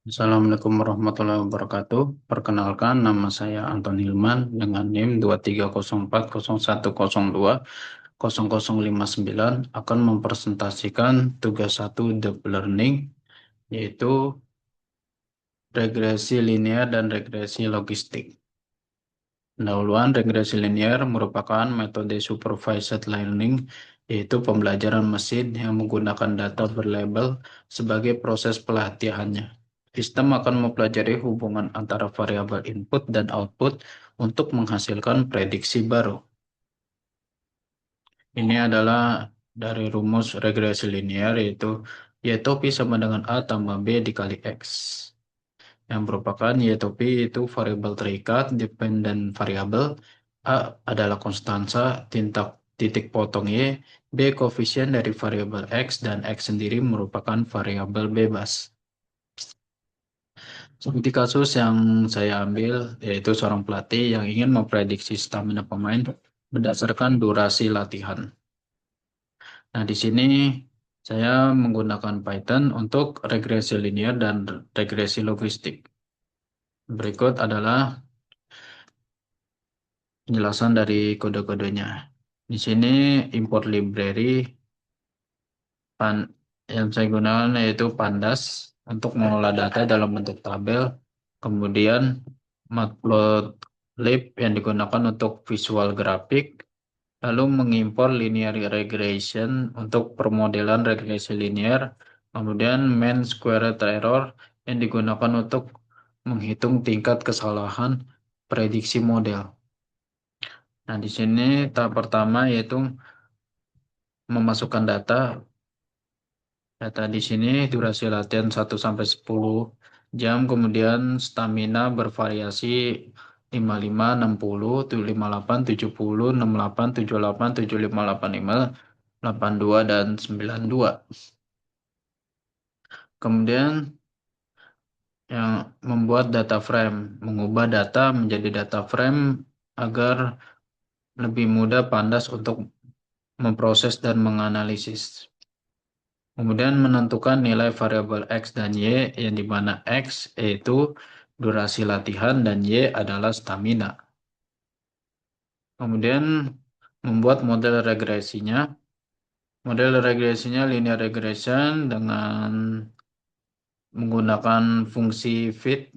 Assalamualaikum warahmatullahi wabarakatuh. Perkenalkan, nama saya Anton Hilman dengan NIM 2304010200059 akan mempresentasikan tugas satu Deep Learning, yaitu regresi linear dan regresi logistik. Pendahuluan, regresi linear merupakan metode supervised learning, yaitu pembelajaran mesin yang menggunakan data berlabel sebagai proses pelatihannya. Sistem akan mempelajari hubungan antara variabel input dan output untuk menghasilkan prediksi baru. Ini adalah dari rumus regresi linear, yaitu Y topi sama dengan A tambah B dikali X. Yang merupakan Y topi itu variabel terikat, dependent variabel. A adalah konstansa titik potong Y, B koefisien dari variabel X, dan X sendiri merupakan variabel bebas. Seperti kasus yang saya ambil, yaitu seorang pelatih yang ingin memprediksi stamina pemain berdasarkan durasi latihan. Nah, di sini saya menggunakan Python untuk regresi linear dan regresi logistik. Berikut adalah penjelasan dari kode-kodenya. Di sini import library pan yang saya gunakan yaitu Pandas untuk mengolah data dalam bentuk tabel. Kemudian Matplotlib yang digunakan untuk visual grafik. Lalu mengimpor linear regression untuk permodelan regresi linear. Kemudian mean squared error yang digunakan untuk menghitung tingkat kesalahan prediksi model. Nah, di sini tahap pertama yaitu memasukkan data. Data di sini durasi latihan 1 sampai 10 jam, kemudian stamina bervariasi 55, 60, 58, 70, 68, 78, 75, 85, 82, dan 92. Kemudian yang membuat data frame, mengubah data menjadi data frame agar lebih mudah Pandas untuk memproses dan menganalisis. Kemudian menentukan nilai variabel X dan Y, yang di mana X yaitu durasi latihan dan Y adalah stamina. Kemudian membuat model regresinya. Model regresinya linear regression dengan menggunakan fungsi fit.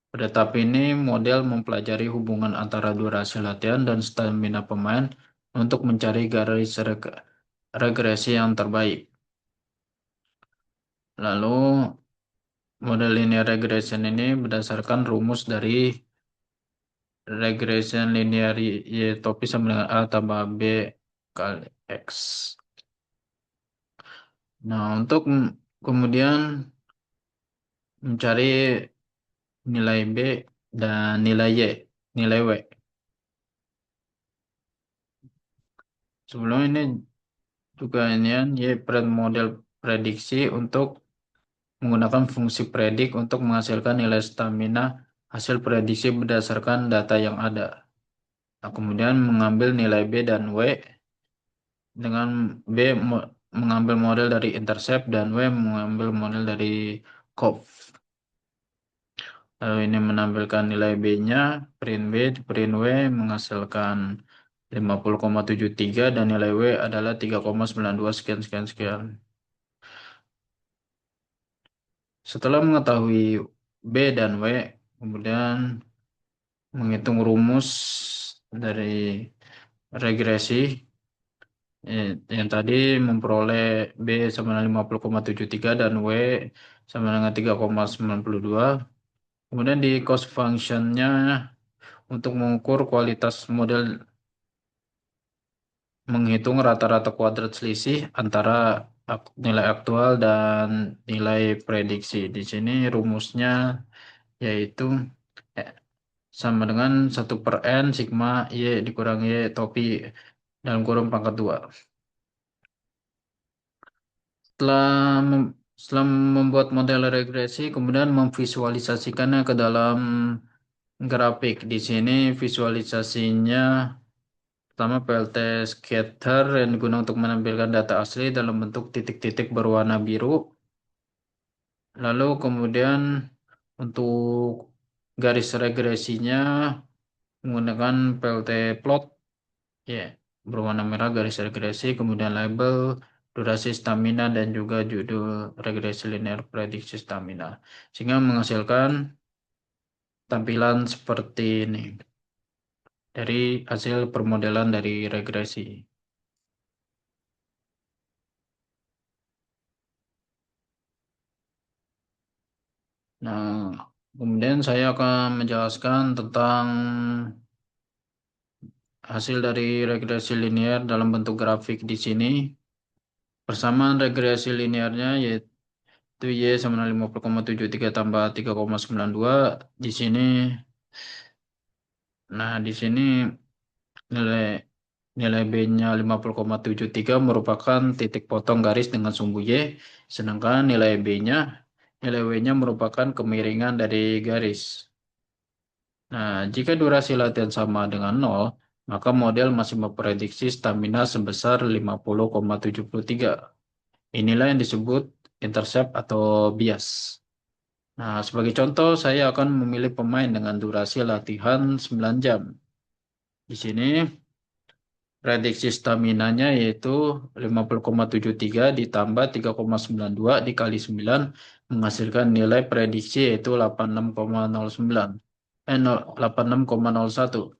Pada tahap ini, model mempelajari hubungan antara durasi latihan dan stamina pemain untuk mencari garis regresi yang terbaik. Lalu model linear regression ini berdasarkan rumus dari regression linear Y topi sama dengan A tambah B kali X. Nah, untuk kemudian mencari nilai B dan nilai Y, nilai W. Sebelum ini juga ini Y model prediksi untuk menggunakan fungsi predik untuk menghasilkan nilai stamina hasil prediksi berdasarkan data yang ada. Nah, kemudian mengambil nilai B dan W dengan B mengambil model dari intercept dan W mengambil model dari curve. Lalu ini menampilkan nilai B-nya, print B, print W menghasilkan 50,73 dan nilai W adalah 3,92 sekian sekian sekian. Setelah mengetahui B dan W, kemudian menghitung rumus dari regresi yang tadi memperoleh B sama dengan 50,73 dan W sama dengan 3,92. Kemudian di cost functionnya untuk mengukur kualitas model, menghitung rata-rata kuadrat selisih antara nilai aktual dan nilai prediksi. Di sini rumusnya yaitu eh, sama dengan 1/n sigma Y dikurang Y topi dalam kurung pangkat 2. Setelah setelah membuat model regresi, kemudian memvisualisasikannya ke dalam grafik. Di sini visualisasinya pertama PLT scatter yang digunakan untuk menampilkan data asli dalam bentuk titik-titik berwarna biru. Lalu kemudian untuk garis regresinya menggunakan PLT plot, ya, berwarna merah garis regresi, kemudian label, durasi stamina, dan juga judul regresi linear prediksi stamina. Sehingga menghasilkan tampilan seperti ini dari hasil permodelan dari regresi. Nah, kemudian saya akan menjelaskan tentang hasil dari regresi linear dalam bentuk grafik di sini. Persamaan regresi linearnya yaitu Y sama dengan 50,73 tambah 3,92. Di sini, nah di sini nilai nilai B-nya 50,73 merupakan titik potong garis dengan sumbu Y, sedangkan nilai W-nya merupakan kemiringan dari garis. Nah, jika durasi latihan sama dengan 0, maka model masih memprediksi stamina sebesar 50,73. Inilah yang disebut intercept atau bias. Nah, sebagai contoh, saya akan memilih pemain dengan durasi latihan 9 jam. Di sini, prediksi staminanya yaitu 50,73 ditambah 3,92 dikali 9 menghasilkan nilai prediksi yaitu 86,09. 86,01.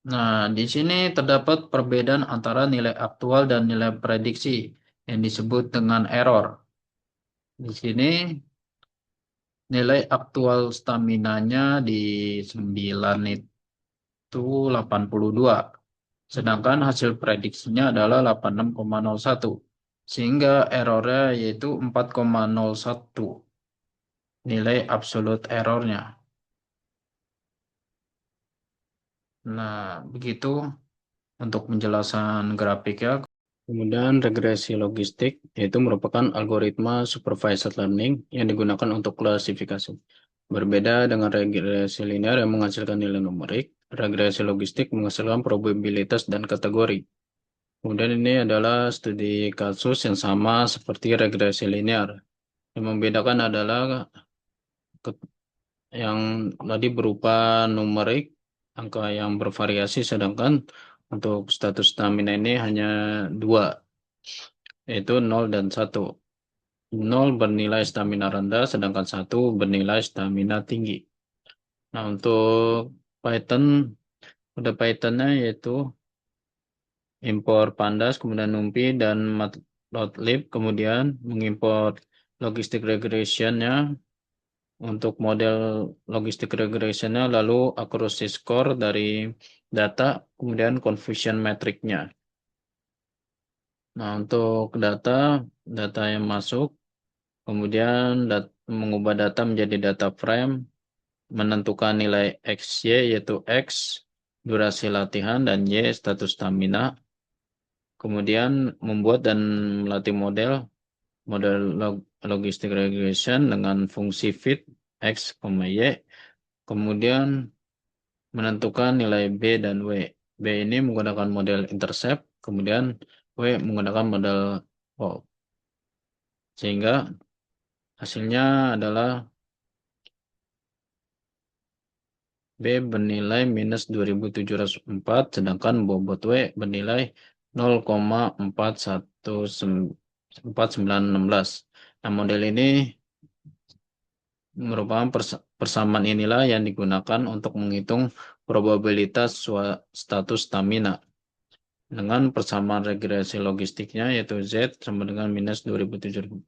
Nah, di sini terdapat perbedaan antara nilai aktual dan nilai prediksi yang disebut dengan error. Di sini nilai aktual staminanya di 9 itu 82. Sedangkan hasil prediksinya adalah 86,01. Sehingga errornya yaitu 4,01 nilai absolute errornya. Nah, begitu untuk penjelasan grafiknya. Kemudian regresi logistik yaitu merupakan algoritma supervised learning yang digunakan untuk klasifikasi. Berbeda dengan regresi linear yang menghasilkan nilai numerik, regresi logistik menghasilkan probabilitas dan kategori. Kemudian ini adalah studi kasus yang sama seperti regresi linear. Yang membedakan adalah yang tadi berupa numerik, angka yang bervariasi, sedangkan untuk status stamina ini hanya dua, yaitu 0 dan 1. 0 bernilai stamina rendah, sedangkan 1 bernilai stamina tinggi. Nah, untuk Python, pada Pythonnya yaitu import pandas, kemudian NumPy dan matplotlib, kemudian mengimport logistic regressionnya untuk model logistic regressionnya, lalu accuracy score dari data, kemudian confusion metricnya. Nah, untuk data yang masuk, kemudian mengubah data menjadi data frame, menentukan nilai XY yaitu X, durasi latihan, dan Y, status stamina. Kemudian membuat dan melatih model logistic regression dengan fungsi fit X, Y. Kemudian menentukan nilai B dan W. B ini menggunakan model intercept, kemudian W menggunakan model fold. Sehingga hasilnya adalah B bernilai minus 2704, sedangkan bobot W bernilai 0,419. Nah, model ini merupakan persamaan inilah yang digunakan untuk menghitung probabilitas status stamina. Dengan persamaan regresi logistiknya yaitu Z sama dengan minus 2740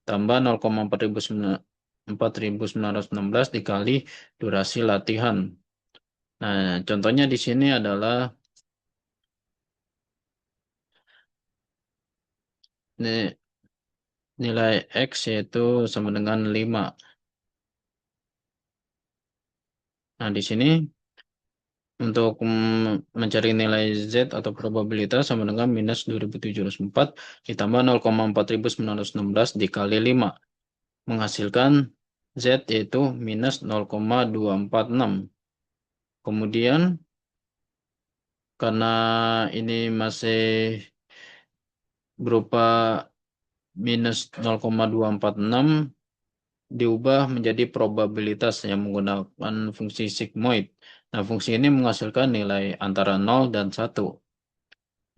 tambah 0,4916 dikali durasi latihan. Nah, contohnya di sini adalah nilai X yaitu sama dengan 5. Nah, di sini untuk mencari nilai Z atau probabilitas sama dengan minus 2704 ditambah 0,4916 dikali 5. Menghasilkan Z yaitu minus 0,246. Kemudian karena ini masih berupa minus 0,246 diubah menjadi probabilitas yang menggunakan fungsi sigmoid. Nah, fungsi ini menghasilkan nilai antara 0 dan 1.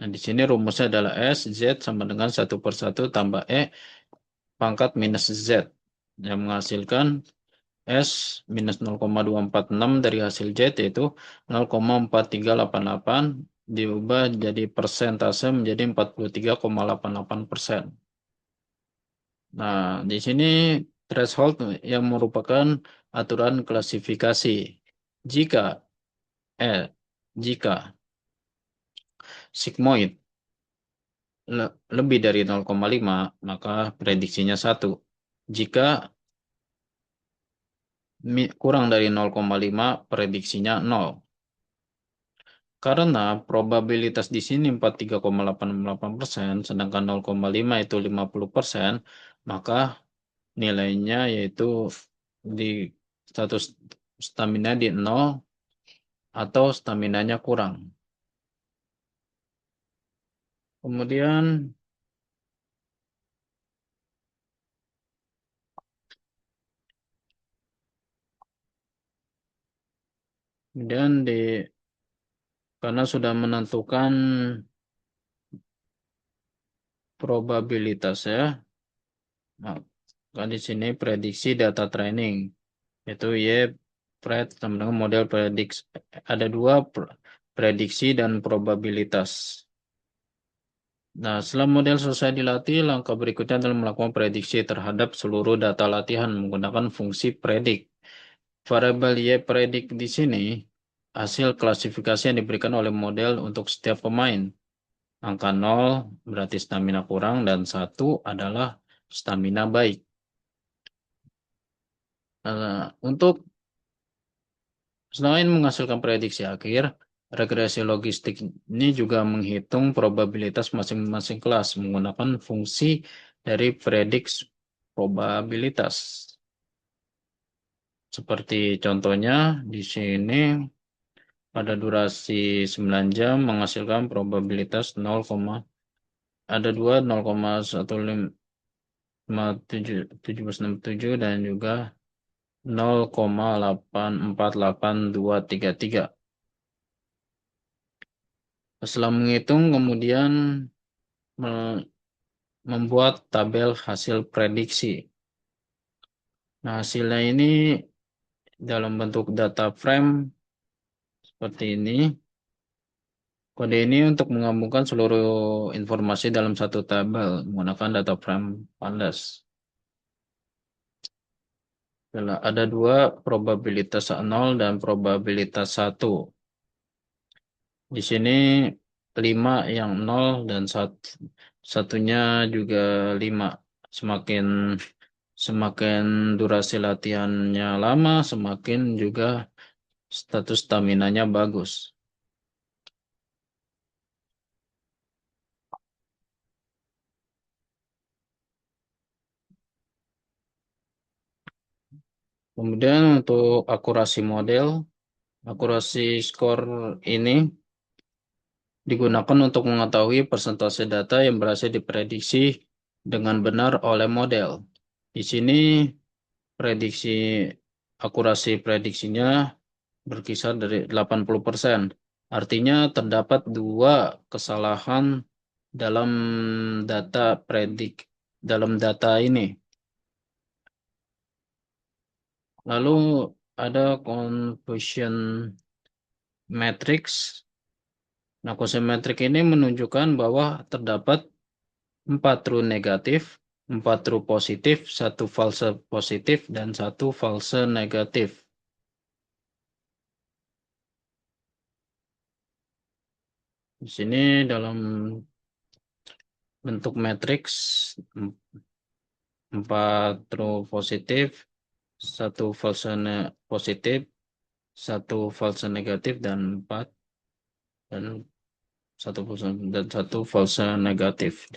Nah, di sini rumusnya adalah S, Z sama dengan 1/1 tambah E pangkat minus Z. Yang menghasilkan S minus 0,246 dari hasil Z yaitu 0,4388 diubah jadi persentase menjadi 43,88%. Nah, di sini threshold yang merupakan aturan klasifikasi. Jika eh jika sigmoid lebih dari 0,5 maka prediksinya 1. Jika kurang dari 0,5 prediksinya 0. Karena probabilitas di sini 43,88%, sedangkan 0,5 itu 50%, maka nilainya yaitu di status stamina di 0 atau staminanya kurang. Kemudian karena sudah menentukan probabilitas ya, maka di sini prediksi data training yaitu pred sama dengan model prediksi. Ada dua prediksi dan probabilitas. Nah, setelah model selesai dilatih, langkah berikutnya adalah melakukan prediksi terhadap seluruh data latihan menggunakan fungsi predik. Variabel Y predik di sini hasil klasifikasi yang diberikan oleh model untuk setiap pemain. Angka 0 berarti stamina kurang dan 1 adalah stamina baik. Untuk selain menghasilkan prediksi akhir, regresi logistik ini juga menghitung probabilitas masing-masing kelas menggunakan fungsi dari prediksi probabilitas. Seperti contohnya di sini pada durasi 9 jam menghasilkan probabilitas 0, ada dua 0,1767 dan juga 0,848233. Setelah menghitung kemudian membuat tabel hasil prediksi. Nah, hasilnya ini dalam bentuk data frame seperti ini. Kode ini untuk menggabungkan seluruh informasi dalam satu tabel menggunakan data frame pandas. Ada dua probabilitas 0 dan probabilitas 1. Di sini 5 yang 0 dan satunya juga 5. Semakin semakin durasi latihannya lama, semakin juga status stamina-nya bagus. Kemudian untuk akurasi model, akurasi skor ini digunakan untuk mengetahui persentase data yang berhasil diprediksi dengan benar oleh model. Di sini prediksi akurasi prediksinya berkisar dari 80%. Artinya terdapat dua kesalahan dalam data dalam data ini. Lalu ada confusion matrix. Nah, confusion matrix ini menunjukkan bahwa terdapat 4 true negatif, 4 true positif, 1 false positif, dan 1 false negatif. Di sini dalam bentuk matriks 4 true positif, 1 false positif, 1 false negatif, dan 4 dan 1 false negatif.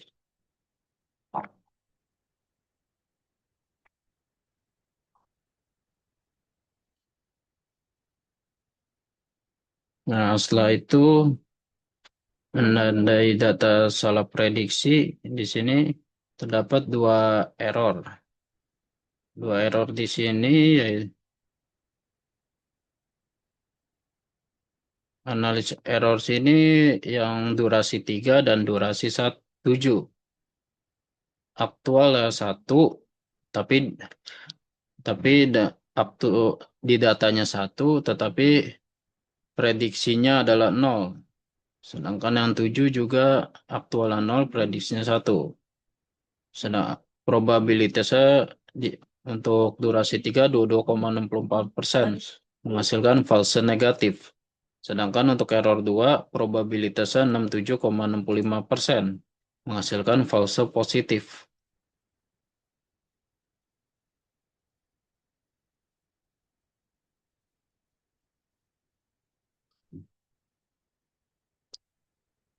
Nah, setelah itu Menandai data salah prediksi, di sini terdapat dua error. Dua error di sini, yaitu analis error sini yang durasi 3 dan durasi 7. Aktual ya 1, tapi tapi up to, di datanya 1, tetapi prediksinya adalah 0. Sedangkan yang 7 juga aktualnya 0, prediksinya 1. Sedang probabilitasnya di, untuk durasi 3 22,64%, menghasilkan false negatif. Sedangkan untuk error 2 probabilitasnya 67,65%, menghasilkan false positif.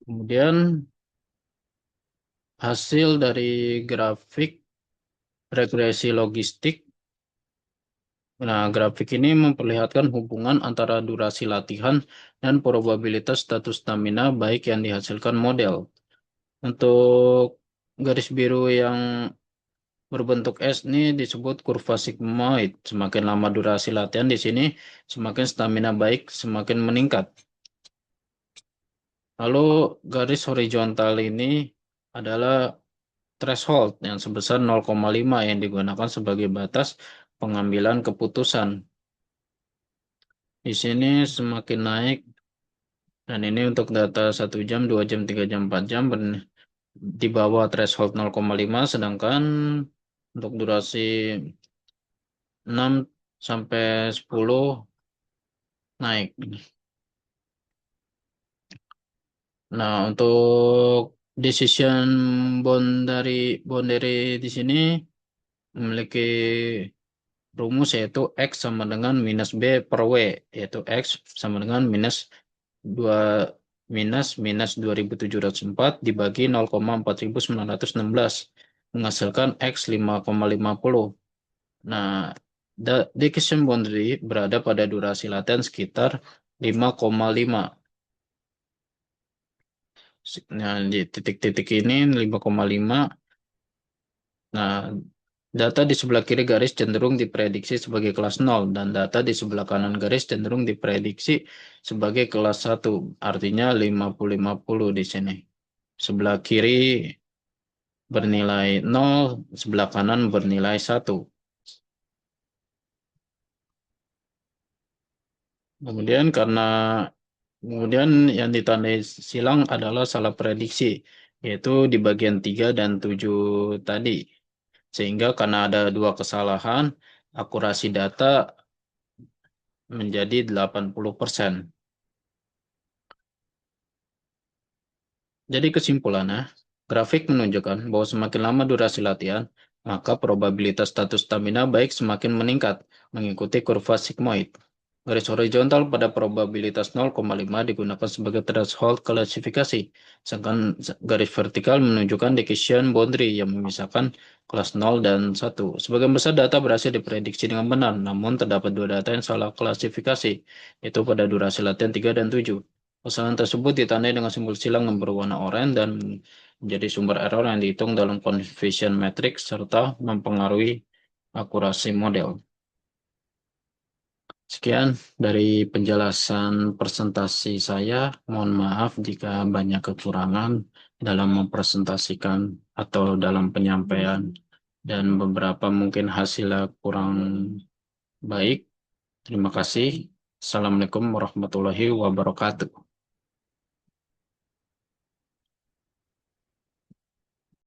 Kemudian hasil dari grafik regresi logistik. Nah, grafik ini memperlihatkan hubungan antara durasi latihan dan probabilitas status stamina baik yang dihasilkan model. Untuk garis biru yang berbentuk S ini disebut kurva sigmoid. Semakin lama durasi latihan di sini, semakin stamina baik semakin meningkat. Lalu garis horizontal ini adalah threshold yang sebesar 0,5 yang digunakan sebagai batas pengambilan keputusan. Di sini semakin naik, dan ini untuk data 1 jam, 2 jam, 3 jam, 4 jam di bawah threshold 0,5, sedangkan untuk durasi 6 sampai 10 naik. Nah, untuk decision boundary di sini memiliki rumus, yaitu X sama dengan minus B per W, yaitu X sama dengan dua minus 2704 dibagi 0,4916, menghasilkan X 5,50. Nah, decision boundary berada pada durasi laten sekitar 5,5. Nah, di titik-titik ini 5,5. Nah, data di sebelah kiri garis cenderung diprediksi sebagai kelas 0, dan data di sebelah kanan garis cenderung diprediksi sebagai kelas 1. Artinya 50-50 di sini. Sebelah kiri bernilai 0, sebelah kanan bernilai 1. Kemudian yang ditandai silang adalah salah prediksi, yaitu di bagian 3 dan 7 tadi. Sehingga karena ada dua kesalahan, akurasi data menjadi 80%. Jadi kesimpulannya, grafik menunjukkan bahwa semakin lama durasi latihan, maka probabilitas status stamina baik semakin meningkat, mengikuti kurva sigmoid. Garis horizontal pada probabilitas 0,5 digunakan sebagai threshold klasifikasi, sedangkan garis vertikal menunjukkan decision boundary yang memisahkan kelas 0 dan 1. Sebagian besar data berhasil diprediksi dengan benar, namun terdapat dua data yang salah klasifikasi, yaitu pada durasi latihan 3 dan 7. Kesalahan tersebut ditandai dengan simbol silang yang berwarna oranye dan menjadi sumber error yang dihitung dalam confusion matrix serta mempengaruhi akurasi model. Sekian dari penjelasan presentasi saya. Mohon maaf jika banyak kekurangan dalam mempresentasikan atau dalam penyampaian, dan beberapa mungkin hasilnya kurang baik. Terima kasih. Assalamualaikum warahmatullahi wabarakatuh.